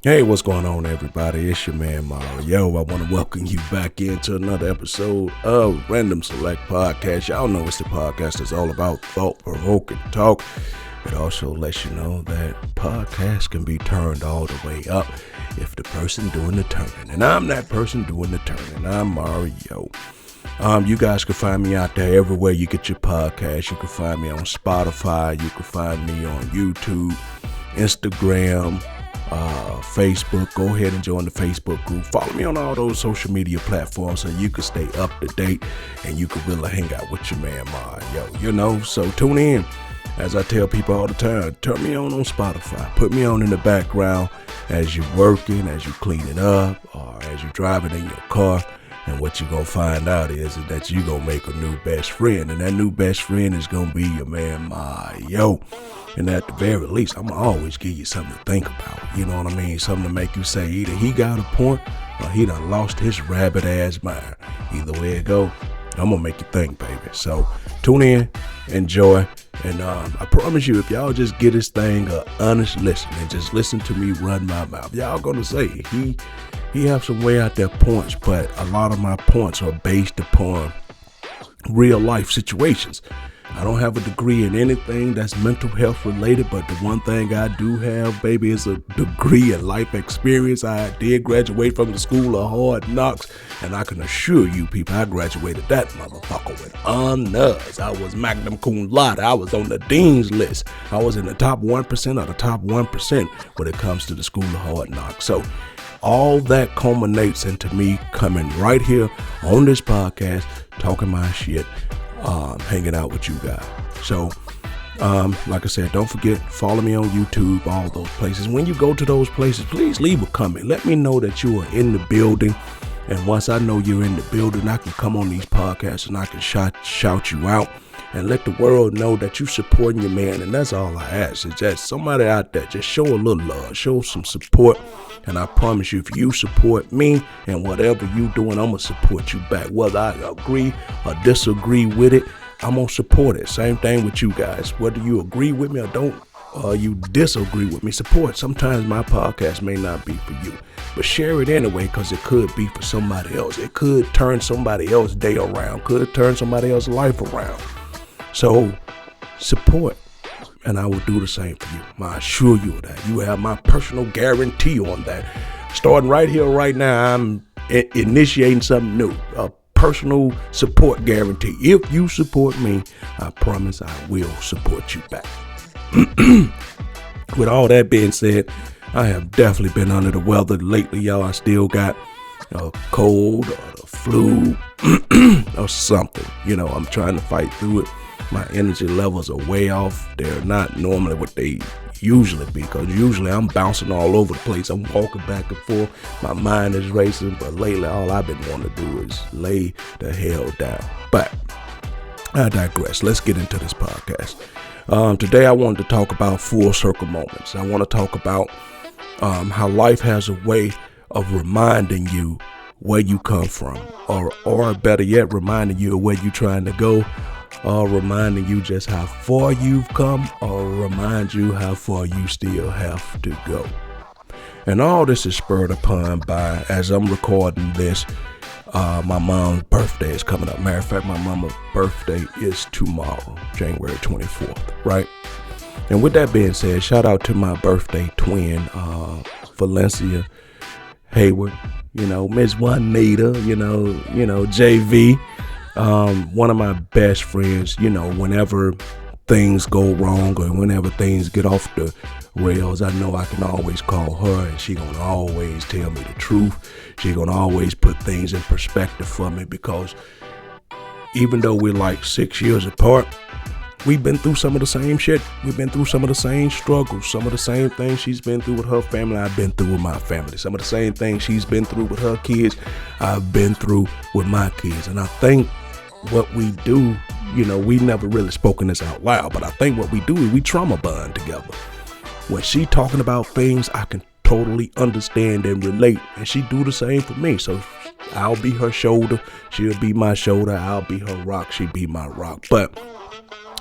Hey, what's going on, everybody? It's your man Mario. I want to welcome you back into another episode of Random Select Podcast. Y'all know it's the podcast that's all about thought-provoking talk. It also lets you know that podcasts can be turned all the way up if the person doing the turning. And I'm that person doing the turning. I'm Mario. You guys can find me out there everywhere you get your podcast. You can find me on Spotify. You can find me on YouTube, Instagram, Facebook. Go ahead and join the Facebook group. Follow me on all those social media platforms so you can stay up to date and you can really hang out with your man Mario. So tune in. As I tell people all the time, turn me on Spotify. Put me on in the background as you're working, as you're cleaning up, or as you're driving in your car. And what you're going to find out is that you're going to make a new best friend. And that new best friend is going to be your man Mario. And at the very least, I'm going to always give you something to think about. You know what I mean? Something to make you say either he got a point or he done lost his rabbit ass mind. Either way it go, I'm going to make you think, baby. So tune in, enjoy. And I promise you, if y'all just get this thing an honest listen and just listen to me run my mouth, y'all going to say he have some way out there points, but a lot of my points are based upon real life situations. I don't have a degree in anything that's mental health related, but the one thing I do have, baby, is a degree in life experience. I did graduate from the School of Hard Knocks, and I can assure you people, I graduated that motherfucker with honors. I was magna cum laude. I was on the dean's list. I was in the top 1% of the top 1% when it comes to the School of Hard Knocks. So all that culminates into me coming right here on this podcast, talking my shit, hanging out with you guys. So, like I said, don't forget, follow me on YouTube, all those places. When you go to those places, please leave a comment. Let me know that you are in the building. And once I know you're in the building, I can come on these podcasts and I can shout you out and let the world know that you supporting your man. And that's all I ask, is just somebody out there, just show a little love, show some support. And I promise you, if you support me and whatever you doing, I'm going to support you back. Whether I agree or disagree with it, I'm going to support it. Same thing with you guys. Whether you agree with me or don't, or you disagree with me, support. Sometimes my podcast may not be for you, but share it anyway, because it could be for somebody else. It could turn somebody else's day around, could turn somebody else's life around. So support, and I will do the same for you. I assure you of that. You have my personal guarantee on that. Starting right here, right now, I'm initiating something new, a personal support guarantee. If you support me, I promise I will support you back. With all that being said, I have definitely been under the weather lately, y'all. I still got a cold or the flu or something. I'm trying to fight through it. My energy levels are way off. They're not normally what they usually be, because usually I'm bouncing all over the place. I'm walking back and forth. My mind is racing, but lately all I've been wanting to do is lay the hell down. But I digress. Let's get into this podcast. Today I wanted to talk about full circle moments. I want to talk about how life has a way of reminding you where you come from, or better yet, reminding you of where you're trying to go, or reminding you just how far you've come, or remind you how far you still have to go. And all this is spurred upon by, as I'm recording this, my mom's birthday is coming up. Matter of fact, my mama's birthday is tomorrow, January 24th, right? And with that being said, shout out to my birthday twin, Valencia Hayward, Miss Juanita, JV, one of my best friends. Whenever things go wrong or whenever things get off the rails, I know I can always call her, and she gonna always tell me the truth. She gonna always put things in perspective for me, because even though we're like 6 years apart, we've been through some of the same shit. We've been through some of the same struggles, some of the same things she's been through with her family, I've been through with my family. Some of the same things she's been through with her kids, I've been through with my kids. And I think what we do, we never really spoken this out loud, but I think what we do is we trauma bond together. When she talking about things, I can totally understand and relate, and she do the same for me. So I'll be her shoulder, she'll be my shoulder. I'll be her rock, she be my rock. But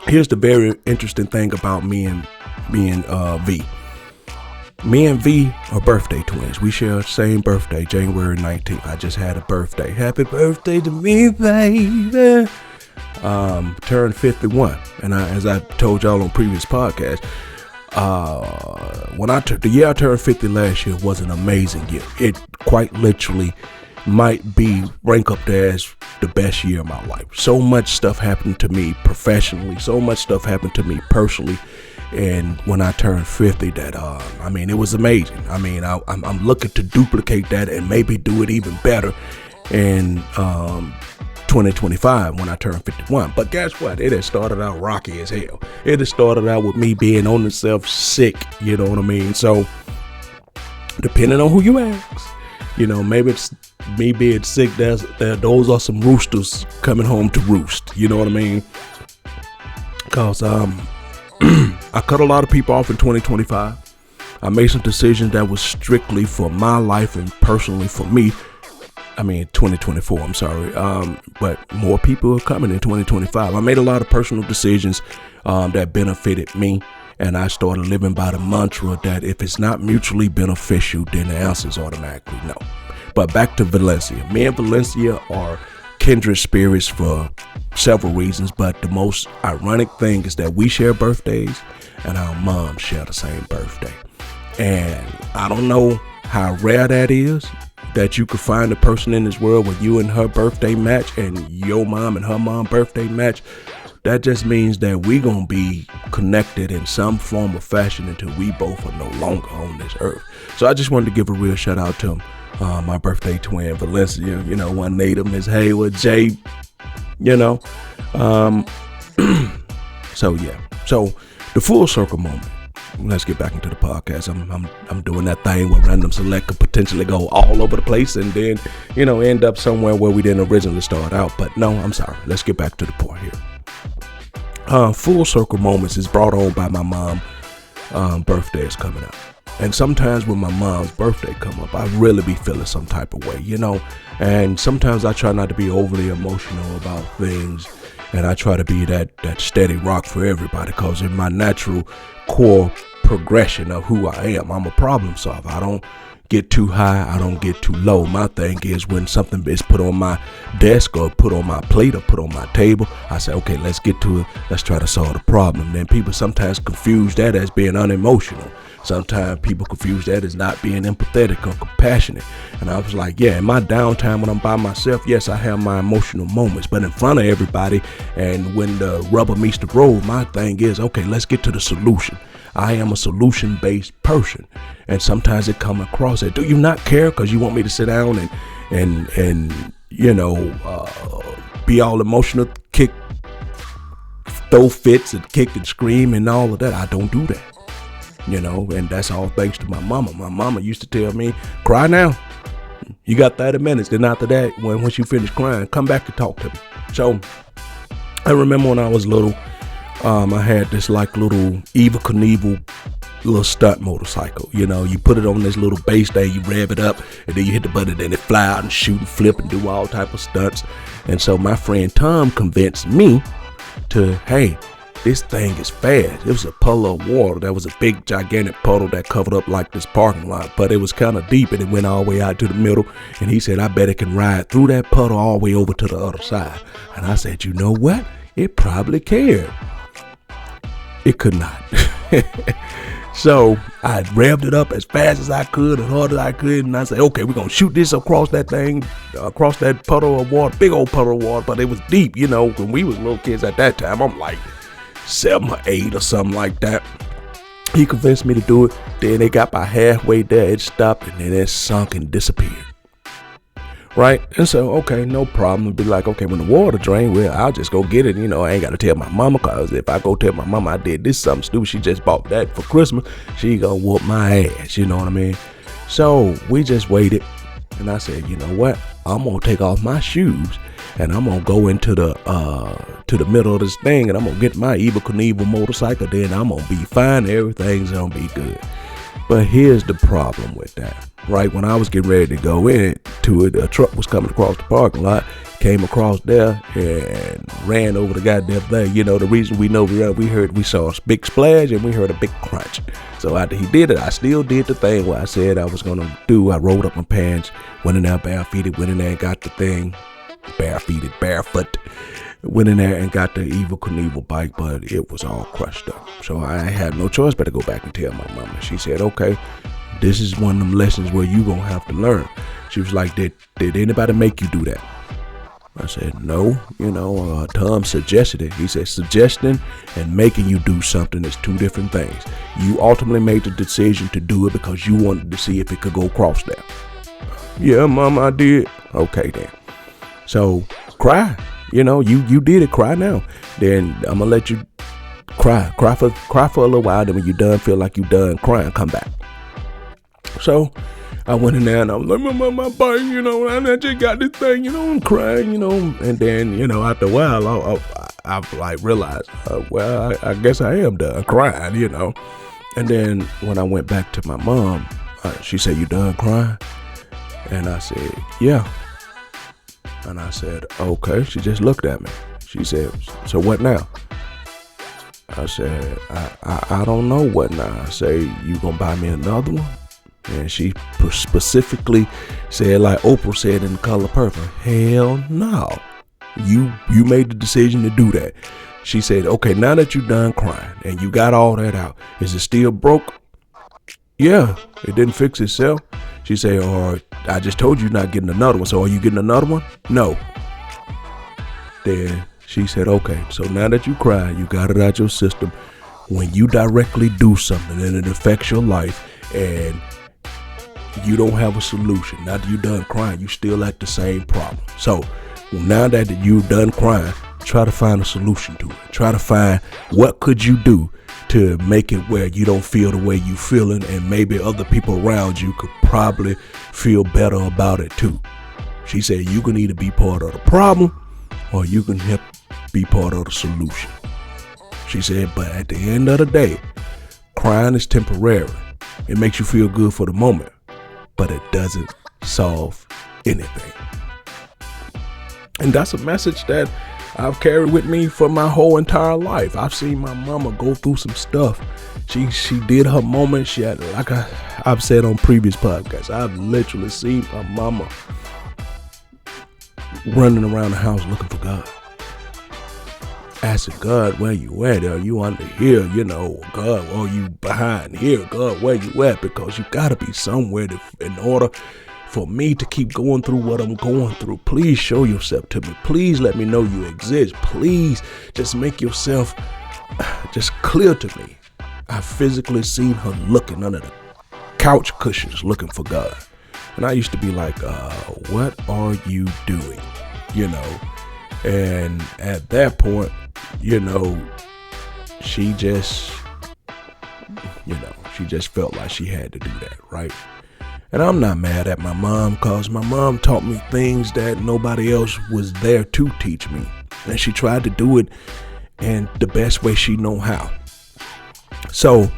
here's the very interesting thing about me and V. Me and V are birthday twins. We share the same birthday, January 19th. I just had a birthday. Happy birthday to me, baby. Turned 51. And as I told y'all on previous podcasts, the year I turned 50 last year was an amazing year. It quite literally might be rank up there as the best year of my life. So much stuff happened to me professionally. So much stuff happened to me personally. And when I turned 50, it was amazing. I'm looking to duplicate that and maybe do it even better in 2025 when I turn 51. But guess what? It had started out rocky as hell. It had started out with me being on itself sick, you know what I mean? So depending on who you ask, maybe it's me being sick. Those are some roosters coming home to roost, you know what I mean? Cause I cut a lot of people off in 2025. I made some decisions that was strictly for my life and personally for me. 2024, I'm sorry. But more people are coming in 2025. I made a lot of personal decisions that benefited me. And I started living by the mantra that if it's not mutually beneficial, then the answer is automatically no. But back to Valencia. Me and Valencia are kindred spirits for several reasons, but the most ironic thing is that we share birthdays and our moms share the same birthday. And I don't know how rare that is, that you could find a person in this world where you and her birthday match and your mom and her mom birthday match. That just means that we're going to be connected in some form or fashion until we both are no longer on this earth. So I just wanted to give a real shout out to my birthday twin, Valencia. One native, Miss Hayward, Jay, So the full circle moment. Let's get back into the podcast. I'm doing that thing where Random Select could potentially go all over the place and then, end up somewhere where we didn't originally start out. But no, I'm sorry. Let's get back to the point here. Full circle moments is brought on by my mom. Birthday is coming up. And sometimes when my mom's birthday come up, I really be feeling some type of way, and sometimes I try not to be overly emotional about things. And I try to be that steady rock for everybody, because in my natural core progression of who I am, I'm a problem solver. I don't get too high. I don't get too low. My thing is when something is put on my desk or put on my plate or put on my table, I say, okay, let's get to it. Let's try to solve the problem. Then people sometimes confuse that as being unemotional. Sometimes people confuse that as not being empathetic or compassionate. And I was like, yeah, in my downtime when I'm by myself, yes, I have my emotional moments. But in front of everybody and when the rubber meets the road, my thing is, okay, let's get to the solution. I am a solution-based person. And sometimes it come across that, do you not care because you want me to sit down and be all emotional, throw fits and kick and scream and all of that. I don't do that. And that's all thanks to my mama. My mama used to tell me, cry now. You got 30 minutes. Then after that, once you finish crying, come back and talk to me. So I remember when I was little, I had this little Evel Knievel little stunt motorcycle. You put it on this little base there, you rev it up, and then you hit the button, and it fly out and shoot and flip and do all type of stunts. And so my friend Tom convinced me to, hey, this thing is fast. It was a puddle of water. That was a big, gigantic puddle that covered up like this parking lot, but it was kind of deep and it went all the way out to the middle. And he said, I bet it can ride through that puddle all the way over to the other side. And I said, you know what? It probably can. It could not. So I revved it up as fast as I could, as hard as I could. And I said, okay, we're going to shoot this across that thing, across that puddle of water, big old puddle of water. But it was deep, when we was little kids at that time. I'm like 7 or 8 or something like that. He convinced me to do it. Then it got about halfway there. It stopped and then it sunk and disappeared. Right? And so, okay, no problem. It'd be like, okay, when the water drain, well, I'll just go get it. I ain't got to tell my mama, because if I go tell my mama I did this something stupid, she just bought that for Christmas, she gonna whoop my ass. You know what I mean? So we just waited. And I said, you know what? I'm going to take off my shoes and I'm going to go into the middle of this thing and I'm going to get my Evel Knievel motorcycle. Then I'm going to be fine. Everything's going to be good. But here's the problem with that, right? When I was getting ready to go into it, a truck was coming across the parking lot, came across there and ran over the goddamn thing. You know, the reason we know we saw a big splash and we heard a big crunch. So after he did it, I still did the thing what I said I was going to do. I rolled up my pants, went in there barefooted, went in there and got the thing, barefoot. Went in there and got the Evel Knievel bike, but it was all crushed up. So I had no choice but to go back and tell my mama. She said, okay, this is one of them lessons where you going to have to learn. She was like, did anybody make you do that? I said, no. You know, Tom suggested it. He said, suggesting and making you do something is two different things. You ultimately made the decision to do it because you wanted to see if it could go across there. Yeah, Mama, I did. Okay, then. So cry. You know, you did it. Cry now. Then I'm gonna let you cry for a little while. Then when you done, feel like you done crying, come back. So I went in there and I was like, my bike, you know, and I just got this thing, you know, I'm crying, you know. And then, you know, after a while, I like realized, well, I guess I am done crying, you know. And then when I went back to my mom, she said, you done crying? And I said, yeah. And I said, okay. She just looked at me. She said, so what now? I said, I don't know what now. I say, you gonna buy me another one? And she specifically said, like Oprah said in The Color Purple, hell no. You made the decision to do that. She said, okay, now that you done crying and you got all that out, is it still broke? Yeah, it didn't fix itself. She said, or I just told you not getting another one. So are you getting another one? No. Then she said, okay, so now that you cry, you got it out your system. When you directly do something and it affects your life and you don't have a solution, now that you done crying, you still at the same problem. So now that you done crying, try to find a solution to it. Try to find what could you do to make it where you don't feel the way you feeling, and maybe other people around you could probably feel better about it too. She said you can either be part of the problem or you can help be part of the solution. She said, but at the end of the day, crying is temporary. It makes you feel good for the moment, but it doesn't solve anything. And that's a message that I've carried with me for my whole entire life. I've seen my mama go through some stuff. She did her moment. She had, like I've said on previous podcasts, I've literally seen my mama running around the house looking for God. Asking God, where you at? Are you under here? You know, God, are you behind here? God, where you at? Because you gotta be somewhere in order for me to keep going through what I'm going through. Please show yourself to me. Please let me know you exist. Please just make yourself just clear to me. I physically seen her looking under the couch cushions looking for God. And I used to be like, what are you doing? You know, and at that point, you know, she just felt like she had to do that, right? And I'm not mad at my mom, because my mom taught me things that nobody else was there to teach me. And she tried to do it in the best way she know how. So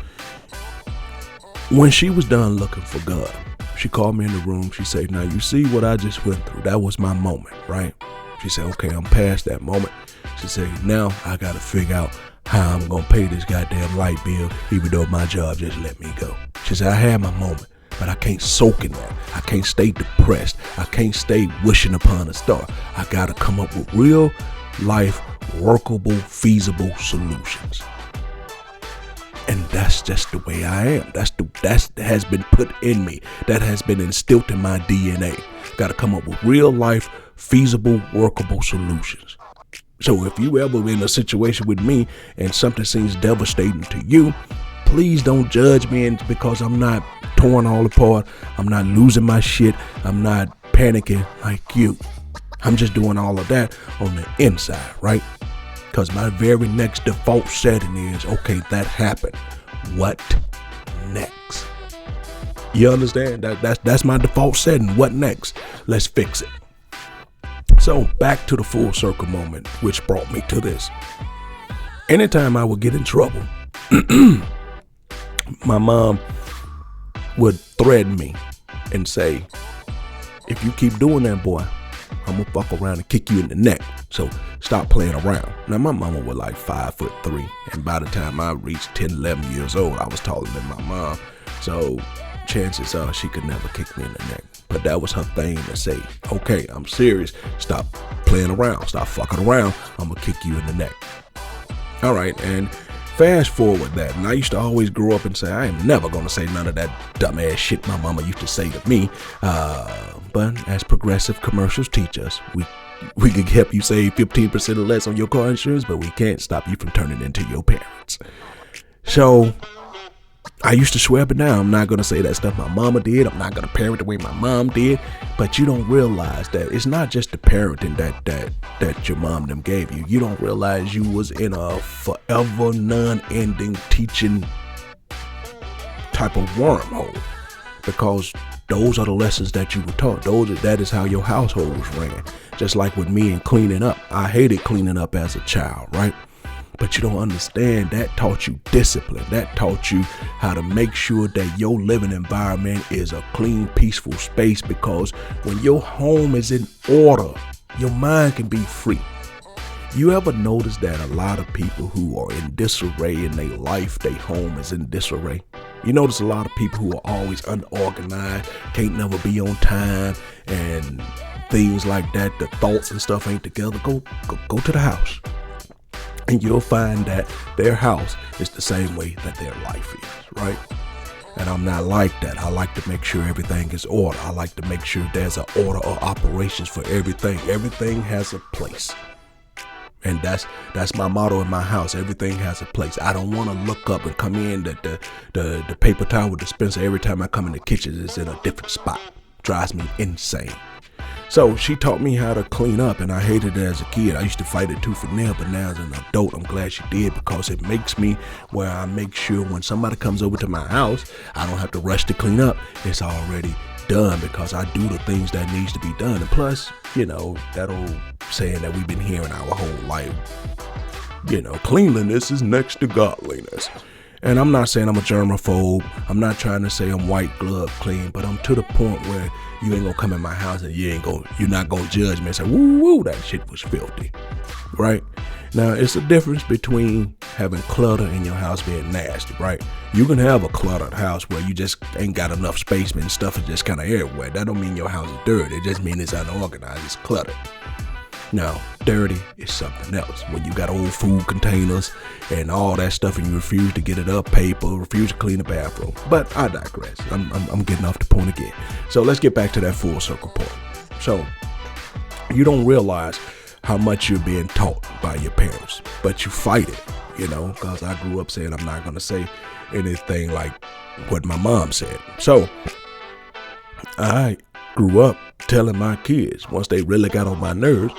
when she was done looking for God, she called me in the room. She said, now you see what I just went through? That was my moment, right? She said, okay, I'm past that moment. She said, now I got to figure out how I'm going to pay this goddamn light bill, even though my job just let me go. She said, I had my moment, but I can't soak in that. I can't stay depressed. I can't stay wishing upon a star. I got to come up with real life, workable, feasible solutions. And that's just the way I am. That has been put in me. That has been instilled in my DNA. Got to come up with real life, feasible, workable solutions. So if you ever in a situation with me and something seems devastating to you, please don't judge me, and because I'm not torn all apart. I'm not losing my shit. I'm not panicking like you. I'm just doing all of that on the inside, right? Because my very next default setting is, okay, that happened. What next? You understand? That's my default setting. What next? Let's fix it. So back to the full circle moment, which brought me to this. Anytime I would get in trouble, my mom would threaten me and say, if you keep doing that, boy, I'm gonna fuck around and kick you in the neck. So stop playing around. Now, my mama was like 5'3", and by the time I reached 10, 11 years old, I was taller than my mom. So chances are she could never kick me in the neck. But that was her thing to say, okay, I'm serious. Stop playing around. Stop fucking around. I'm gonna kick you in the neck. All right, and fast forward that, and I used to always grow up and say, I am never gonna say none of that dumbass shit my mama used to say to me. But as progressive commercials teach us, we can help you save 15% or less on your car insurance, but we can't stop you from turning into your parents. So I used to swear up and down, I'm not going to say that stuff my mama did. I'm not going to parent the way my mom did. But you don't realize that it's not just the parenting that your mom them gave you. You don't realize you was in a forever non-ending teaching type of wormhole, because those are the lessons that you were taught. That is how your household was ran. Just like with me and cleaning up. I hated cleaning up as a child, right? But you don't understand, that taught you discipline. That taught you how to make sure that your living environment is a clean, peaceful space, because when your home is in order, your mind can be free. You ever notice that a lot of people who are in disarray in their life, their home is in disarray? You notice a lot of people who are always unorganized, can't never be on time, and things like that. The thoughts and stuff ain't together. Go to the house, and you'll find that their house is the same way that their life is, right? And I'm not like that. I like to make sure everything is order. I like to make sure there's an order of operations for everything. Everything has a place. And that's my motto in my house. Everything has a place. I don't want to look up and come in that the paper towel dispenser every time I come in the kitchen is in a different spot. Drives me insane. So she taught me how to clean up, and I hated it as a kid. I used to fight it tooth and nail, but now as an adult, I'm glad she did, because it makes me where I make sure when somebody comes over to my house, I don't have to rush to clean up. It's already done, because I do the things that needs to be done. And plus, that old saying that we've been hearing our whole life, cleanliness is next to godliness. And I'm not saying I'm a germaphobe. I'm not trying to say I'm white glove clean, but I'm to the point where you ain't gonna come in my house and you're not gonna judge me and say, woo, that shit was filthy, right? Now, it's a difference between having clutter in your house being nasty, right? You can have a cluttered house where you just ain't got enough space and stuff is just kind of everywhere. That don't mean your house is dirty. It just means it's unorganized. It's cluttered. Now, dirty is something else. When you got old food containers and all that stuff and you refuse to get it up, paper, refuse to clean the bathroom. But I digress. I'm getting off the point again. So let's get back to that full circle point. So you don't realize how much you're being taught by your parents, but you fight it, because I grew up saying I'm not going to say anything like what my mom said. So I grew up telling my kids, once they really got on my nerves,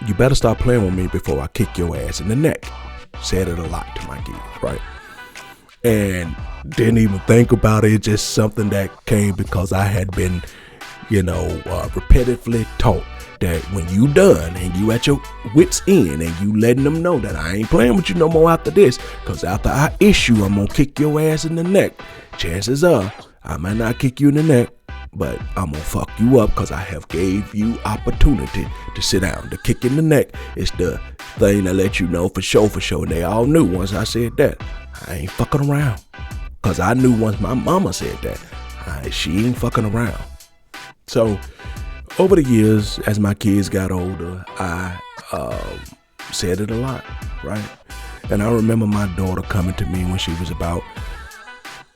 you better stop playing with me before I kick your ass in the neck. Said it a lot to my kids, right? And didn't even think about it. It's just something that came because I had been, repetitively taught that when you done and you at your wits end and you letting them know that I ain't playing with you no more after this, because after I issue, I'm going to kick your ass in the neck. Chances are I might not kick you in the neck, but I'm going to fuck you up because I have gave you opportunity to sit down. The kick in the neck is the thing that let you know for sure. And they all knew once I said that, I ain't fucking around. Because I knew once my mama said that, she ain't fucking around. So over the years, as my kids got older, I said it a lot, right? And I remember my daughter coming to me when she was about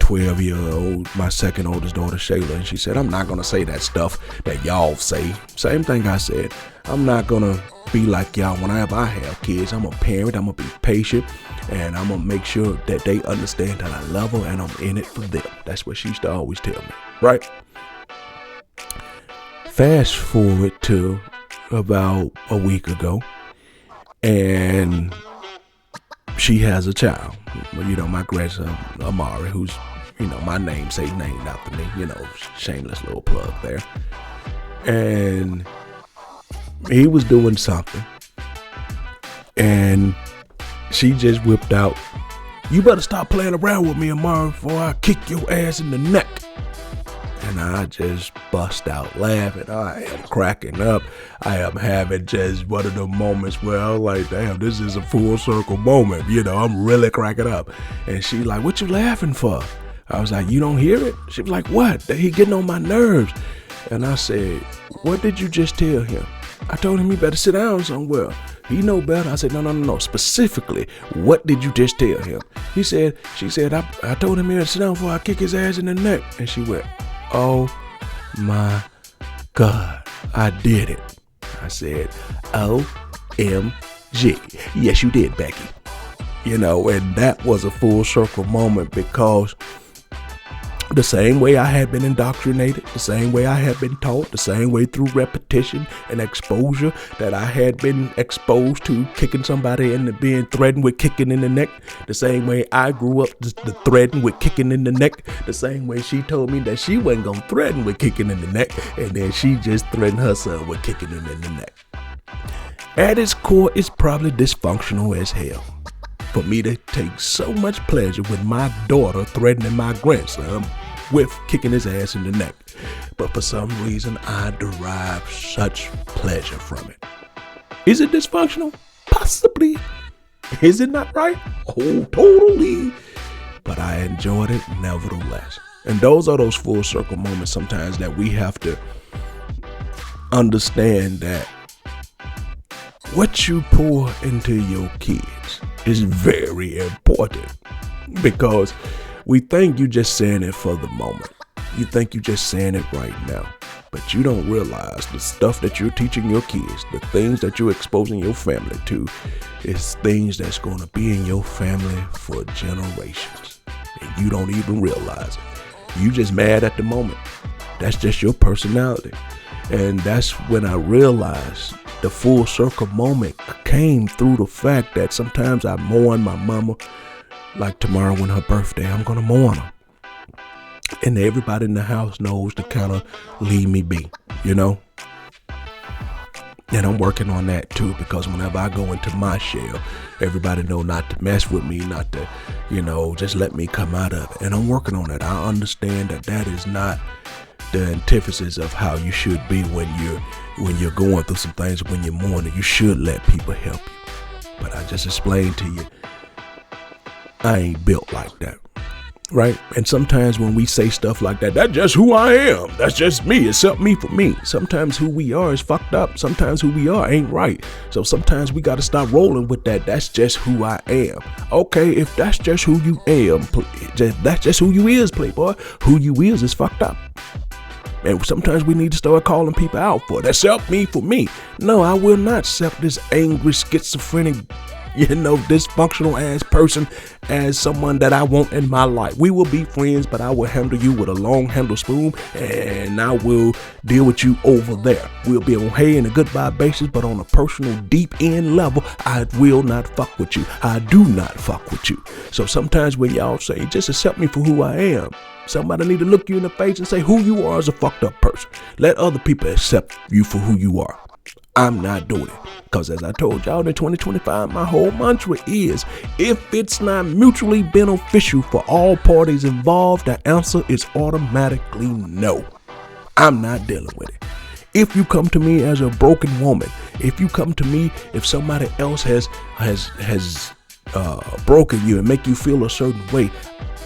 12-year-old, my second oldest daughter, Shayla, and she said, I'm not going to say that stuff that y'all say. Same thing I said. I'm not going to be like y'all whenever I have kids. I'm a parent. I'm going to be patient, and I'm going to make sure that they understand that I love them and I'm in it for them. That's what she used to always tell me, right? Fast forward to about a week ago, and she has a child. My grandson, Amari, who's, my namesake, named after me, shameless little plug there. And he was doing something, and she just whipped out You better stop playing around with me, Amari, before I kick your ass in the neck. And I just bust out laughing. I am cracking up. I am having just one of the moments where I'm like, damn, this is a full circle moment. I'm really cracking up. And she like, what you laughing for? I was like, you don't hear it? She was like, what? He getting on my nerves. And I said, what did you just tell him? I told him he better sit down somewhere. He know better. I said, no. Specifically, what did you just tell him? She said, I told him he had to sit down before I kick his ass in the neck. And she went, oh my God, I did it. I said, OMG. Yes, you did, Becky. And that was a full circle moment, because the same way I had been indoctrinated, the same way I had been taught, the same way through repetition and exposure that I had been exposed to kicking somebody and being threatened with kicking in the neck, the same way I grew up the threatened with kicking in the neck, the same way she told me that she wasn't going to threaten with kicking in the neck, and then she just threatened her son with kicking him in the neck. At its core, it's probably dysfunctional as hell for me to take so much pleasure with my daughter threatening my grandson with kicking his ass in the neck. But for some reason, I derive such pleasure from it. Is it dysfunctional? Possibly. Is it not right? Oh, totally. But I enjoyed it nevertheless. And those are those full circle moments sometimes that we have to understand, that what you pour into your kids is very important, because we think you just saying it for the moment. You think you just saying it right now, but you don't realize the stuff that you're teaching your kids, the things that you're exposing your family to, is things that's going to be in your family for generations, and you don't even realize it. You just mad at the moment. That's just your personality. And that's when I realized the full circle moment came through the fact that sometimes I mourn my mama. Like tomorrow when her birthday, I'm going to mourn her. And everybody in the house knows to kind of leave me be, And I'm working on that too, because whenever I go into my shell, everybody know not to mess with me, not to, just let me come out of it. And I'm working on it. I understand that is not the antithesis of how you should be when you're going through some things. When you're mourning, you should let people help you. But I just explained to you, I ain't built like that, right? And sometimes when we say stuff like that, that's just who I am. That's just me. Accept me for me. Sometimes who we are is fucked up. Sometimes who we are ain't right. So sometimes we got to stop rolling with that. That's just who I am. Okay, if that's just who you am, that's just who you is, playboy. Who you is fucked up. And sometimes we need to start calling people out for it. Accept me for me. No, I will not accept this angry, schizophrenic, dysfunctional ass person as someone that I want in my life. We will be friends, but I will handle you with a long handle spoon, and I will deal with you over there. We'll be on hey and a goodbye basis, but on a personal deep end level, I will not fuck with you. I do not fuck with you. So sometimes when y'all say, just accept me for who I am, somebody need to look you in the face and say who you are as a fucked up person. Let other people accept you for who you are. I'm not doing it. Because as I told y'all, in 2025, my whole mantra is, if it's not mutually beneficial for all parties involved, the answer is automatically no. I'm not dealing with it. If you come to me as a broken woman, if you come to me, if somebody else has broken you and make you feel a certain way,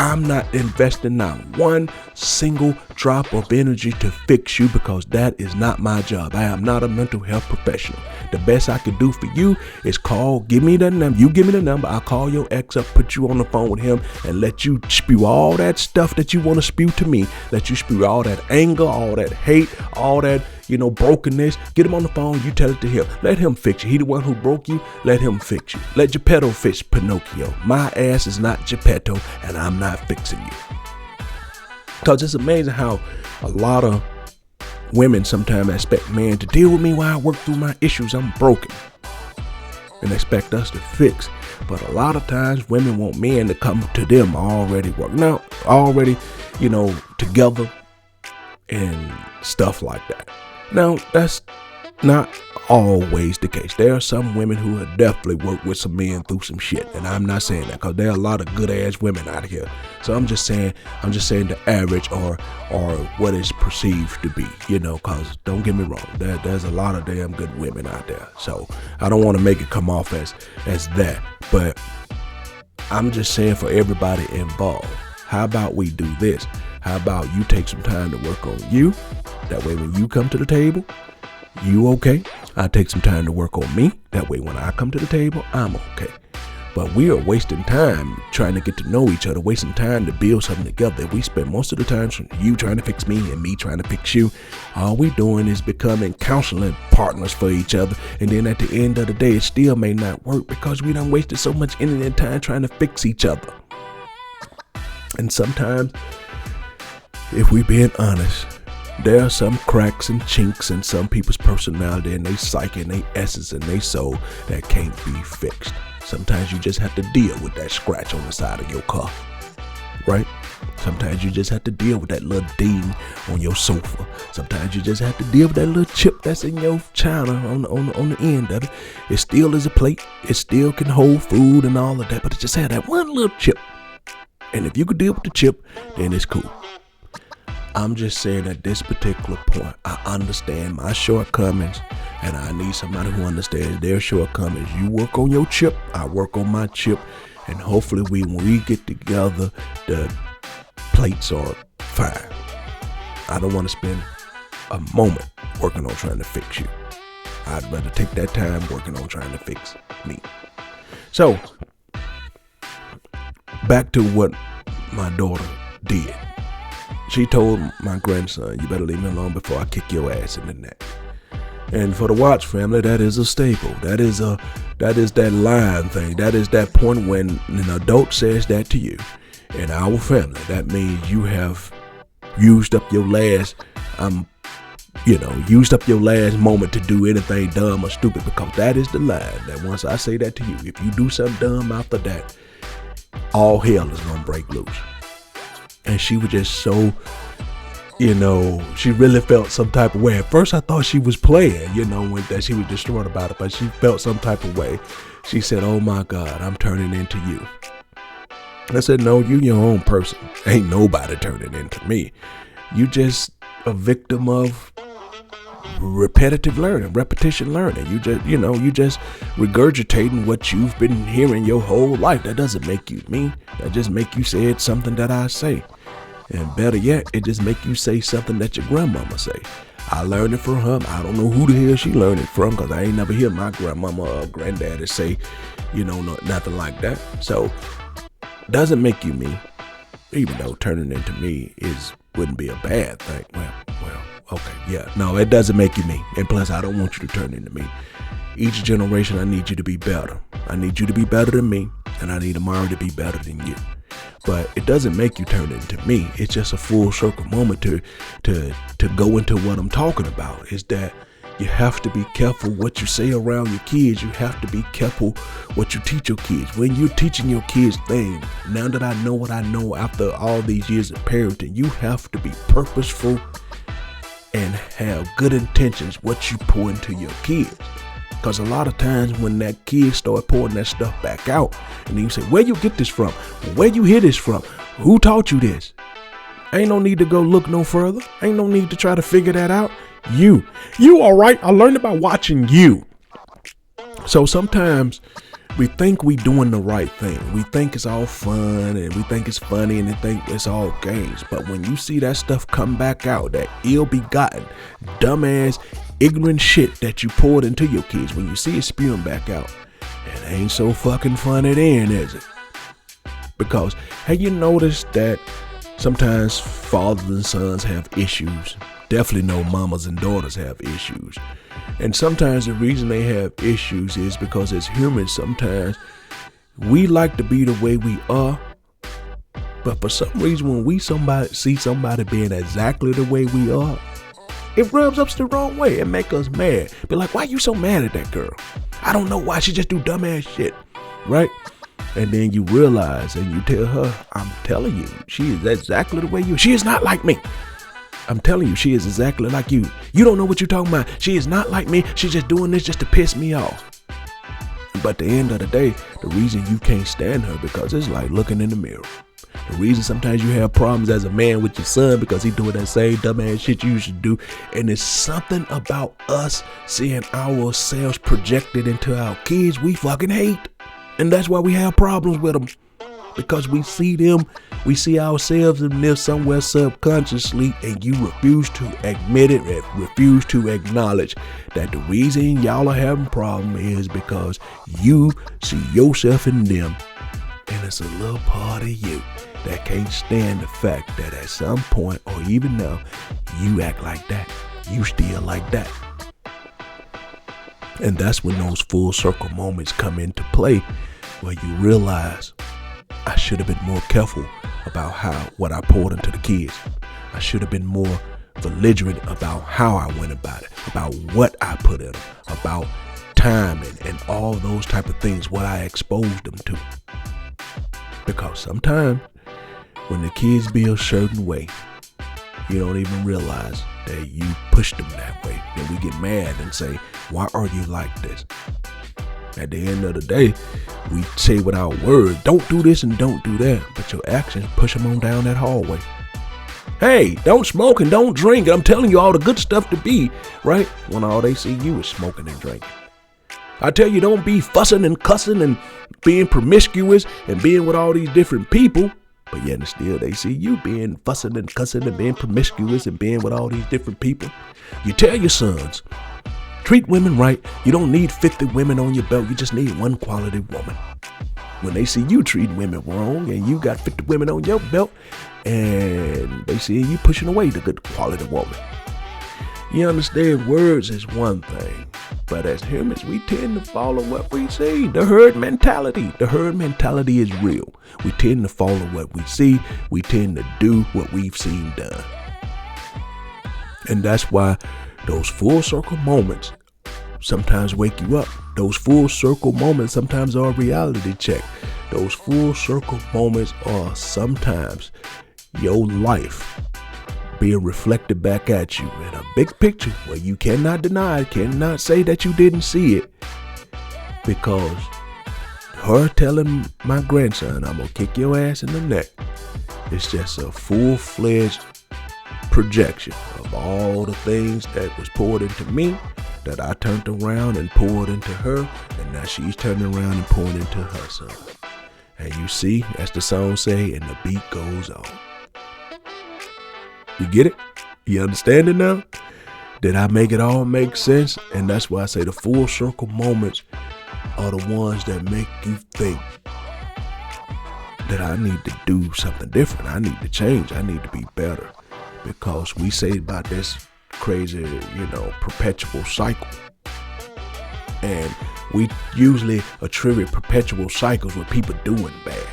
I'm not investing not one single drop of energy to fix you, because that is not my job. I am not a mental health professional. The best I can do for you is give me the number. You give me the number. I'll call your ex up, put you on the phone with him, and let you spew all that stuff that you want to spew to me. Let you spew all that anger, all that hate, all that, brokenness. Get him on the phone. You tell it to him. Let him fix you. He the one who broke you. Let him fix you. Let Geppetto fix Pinocchio. My ass is not Geppetto, and I'm not fixing you. Because it's amazing how a lot of women sometimes expect men to deal with me while I work through my issues. I'm broken. And expect us to fix. But a lot of times women want men to come to them already working out, already, together and stuff like that. Now, that's not always the case. There are some women who have definitely worked with some men through some shit, and I'm not saying that because there are a lot of good ass women out here. So I'm just saying the average or what is perceived to be, because don't get me wrong, there's a lot of damn good women out there. So I don't want to make it come off as that, but I'm just saying for everybody involved, how about we do this? How about you take some time to work on you? That way when you come to the table, you okay? I take some time to work on me. That way when I come to the table, I'm okay. But we are wasting time trying to get to know each other, wasting time to build something together. We spend most of the time you trying to fix me and me trying to fix you. All we doing is becoming counseling partners for each other. And then at the end of the day, it still may not work because we done wasted so much energy and time trying to fix each other. And sometimes, if we being honest, there are some cracks and chinks in some people's personality and they psyche and they essence and they soul that can't be fixed. Sometimes you just have to deal with that scratch on the side of your car, right? Sometimes you just have to deal with that little ding on your sofa. Sometimes you just have to deal with that little chip that's in your china on the end of it. It still is a plate. It still can hold food and all of that, but it just had that one little chip. And if you could deal with the chip, then it's cool. I'm just saying at this particular point, I understand my shortcomings and I need somebody who understands their shortcomings. You work on your chip, I work on my chip, and hopefully when we get together, the plates are fine. I don't want to spend a moment working on trying to fix you. I'd rather take that time working on trying to fix me. So, back to what my daughter did. She told my grandson, you better leave me alone before I kick your ass in the neck. And for the Watts family, that is a staple. That is that line thing. That is that point when an adult says that to you. In our family, that means you have used up your last, moment to do anything dumb or stupid, because that is the line. That once I say that to you, if you do something dumb after that, all hell is gonna break loose. And she was just so, she really felt some type of way. At first I thought she was playing, when that she was distraught about it, but she felt some type of way. She said, oh my God, I'm turning into you. I said, no, you your own person. Ain't nobody turning into me. You just a victim of repetition learning. You just regurgitating what you've been hearing your whole life. That doesn't make you me. That just make you say it's something that I say. And better yet, it just make you say something that your grandmama say. I learned it from her. I don't know who the hell she learned it from, because I ain't never hear my grandmama or granddaddy say, nothing like that. So, doesn't make you me, even though turning into me wouldn't be a bad thing. Well, okay, yeah. No, it doesn't make you me. And plus, I don't want you to turn into me. Each generation, I need you to be better. I need you to be better than me, and I need Amari to be better than you. But it doesn't make you turn into me. It's just a full circle moment to go into what I'm talking about. Is that you have to be careful what you say around your kids. You have to be careful what you teach your kids. When you're teaching your kids things, now that I know what I know after all these years of parenting, you have to be purposeful and have good intentions what you pour into your kids. Because a lot of times when that kid start pouring that stuff back out, and then you say, where you get this from? Where you hear this from? Who taught you this? Ain't no need to go look no further. Ain't no need to try to figure that out. You all right. I learned it by watching you. So sometimes we think we doing the right thing. We think it's all fun and we think it's funny and we think it's all games. But when you see that stuff come back out, that ill-begotten, dumbass, ignorant shit that you poured into your kids, when you see it spewing back out, it ain't so fucking funny then, is it? Because have you noticed that sometimes fathers and sons have issues? Definitely know mamas and daughters have issues. And sometimes the reason they have issues is because as humans, sometimes we like to be the way we are. But for some reason, when we see somebody being exactly the way we are, it rubs us the wrong way and make us mad. Be like, why you so mad at that girl? I don't know why. She just do dumbass shit, right? And then you realize and you tell her, I'm telling you, she is exactly the way you. She is not like me. I'm telling you, she is exactly like you. You don't know what you're talking about. She is not like me. She's just doing this just to piss me off. But at the end of the day, the reason you can't stand her because it's like looking in the mirror. The reason sometimes you have problems as a man with your son because he doing that same dumbass shit you used to do. And it's something about us seeing ourselves projected into our kids we fucking hate. And that's why we have problems with them. Because we see them, we see ourselves in there somewhere subconsciously, and you refuse to admit it, refuse to acknowledge that the reason y'all are having a problem is because you see yourself in them, and it's a little part of you that can't stand the fact that at some point, or even now, you act like that, you still like that. And that's when those full circle moments come into play, where you realize, I should have been more careful about what I poured into the kids. I should have been more belligerent about how I went about it, about what I put in them, about timing and all those type of things, what I exposed them to. Because sometimes when the kids be a certain way, you don't even realize that you pushed them that way. Then we get mad and say, why are you like this? At the end of the day, we say with our words, don't do this and don't do that. But your actions push them on down that hallway. Hey, don't smoke and don't drink. I'm telling you all the good stuff to be, right? When all they see you is smoking and drinking. I tell you, don't be fussing and cussing and being promiscuous and being with all these different people. But yet and still they see you being fussing and cussing and being promiscuous and being with all these different people. You tell your sons, treat women right. You don't need 50 women on your belt. You just need one quality woman. When they see you treating women wrong and you got 50 women on your belt and they see you pushing away the good quality woman. You understand, words is one thing, but as humans, we tend to follow what we see. The herd mentality. The herd mentality is real. We tend to follow what we see. We tend to do what we've seen done. And that's why those full circle moments sometimes wake you up. Those full circle moments sometimes are a reality check. Those full circle moments are sometimes your life being reflected back at you in a big picture where you cannot deny it, cannot say that you didn't see it. Because her telling my grandson, I'm gonna kick your ass in the neck, it's just a full-fledged projection of all the things that was poured into me, that I turned around and poured into her, and now she's turning around and pouring into her son. And you see, as the song say, and the beat goes on. You get it? You understand it now? Did I make it all make sense? And that's why I say the full circle moments are the ones that make you think that I need to do something different. I need to change. I need to be better. Because we say about this crazy, perpetual cycle. And we usually attribute perpetual cycles with people doing bad.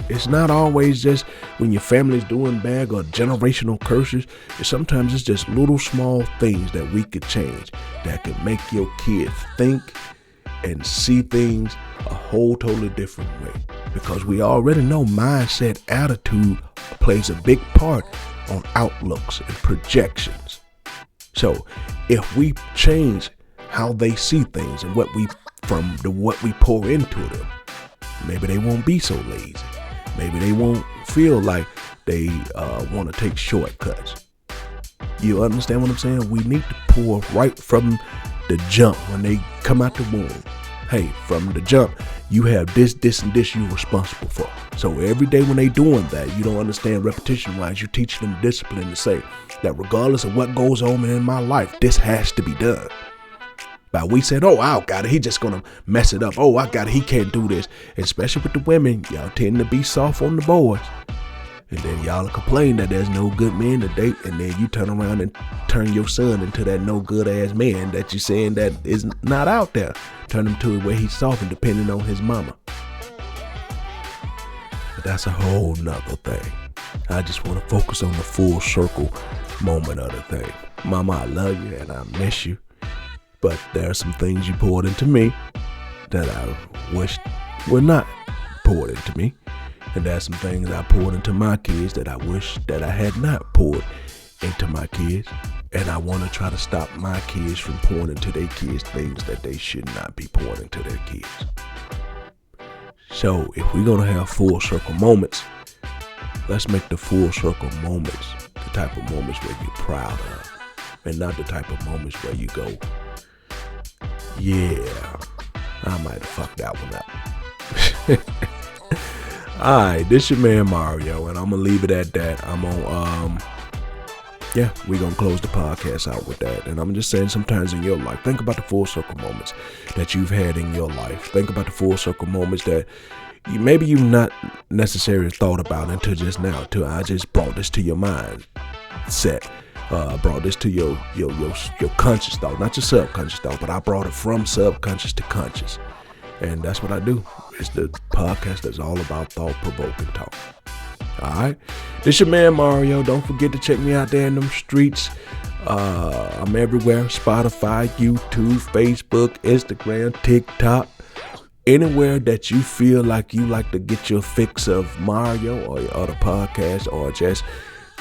It's not always just when your family's doing bad or generational curses. Sometimes it's just little small things that we could change that could make your kids think and see things a whole totally different way. Because we already know mindset, attitude plays a big part on outlooks and projections. So if we change how they see things and what we pour into them, maybe they won't be so lazy. Maybe they won't feel like they want to take shortcuts. You understand what I'm saying? We need to pour right from the jump when they come out the womb. Hey, from the jump, you have this, and this you're responsible for. So every day when they doing that, you don't understand repetition-wise, you teach them discipline to say that regardless of what goes on in my life, this has to be done. But we said, oh, I got it. He just going to mess it up. Oh, I got it. He can't do this. And especially with the women, y'all tend to be soft on the boys. And then y'all complain that there's no good men to date. And then you turn around and turn your son into that no good ass man that you're saying that is not out there. Turn him to where he's soft and depending on his mama. But that's a whole nother thing. I just want to focus on the full circle moment of the thing. Mama, I love you and I miss you. But there are some things you poured into me that I wish were not poured into me. And there are some things I poured into my kids that I wish that I had not poured into my kids, and I want to try to stop my kids from pouring into their kids things that they should not be pouring into their kids. So if we're going to have full circle moments, let's make the full circle moments the type of moments where you're proud of, and not the type of moments where you go, yeah, I might have fucked that one up. Alright, this your man Mario, and I'm going to leave it at that. I'm on, we're going to close the podcast out with that. And I'm just saying, sometimes in your life, think about the full circle moments that you've had in your life. Think about the full circle moments that maybe you've not necessarily thought about until just now, until I just brought this to your mind set. Brought this to your conscious thought, not your subconscious thought, but I brought it from subconscious to conscious. And that's what I do. It's the podcast that's all about thought-provoking talk. Alright? This your man Mario. Don't forget to check me out there in them streets. I'm everywhere. Spotify, YouTube, Facebook, Instagram, TikTok. Anywhere that you feel like you like to get your fix of Mario or your other podcast, or just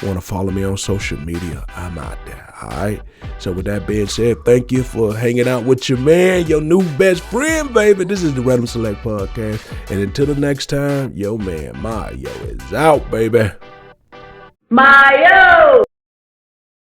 want to follow me on social media, I'm out there. Alright? So with that being said, thank you for hanging out with your man, your new best friend, baby. This is the Random Select Podcast. And until the next time, yo man Mario is out, baby. Mario!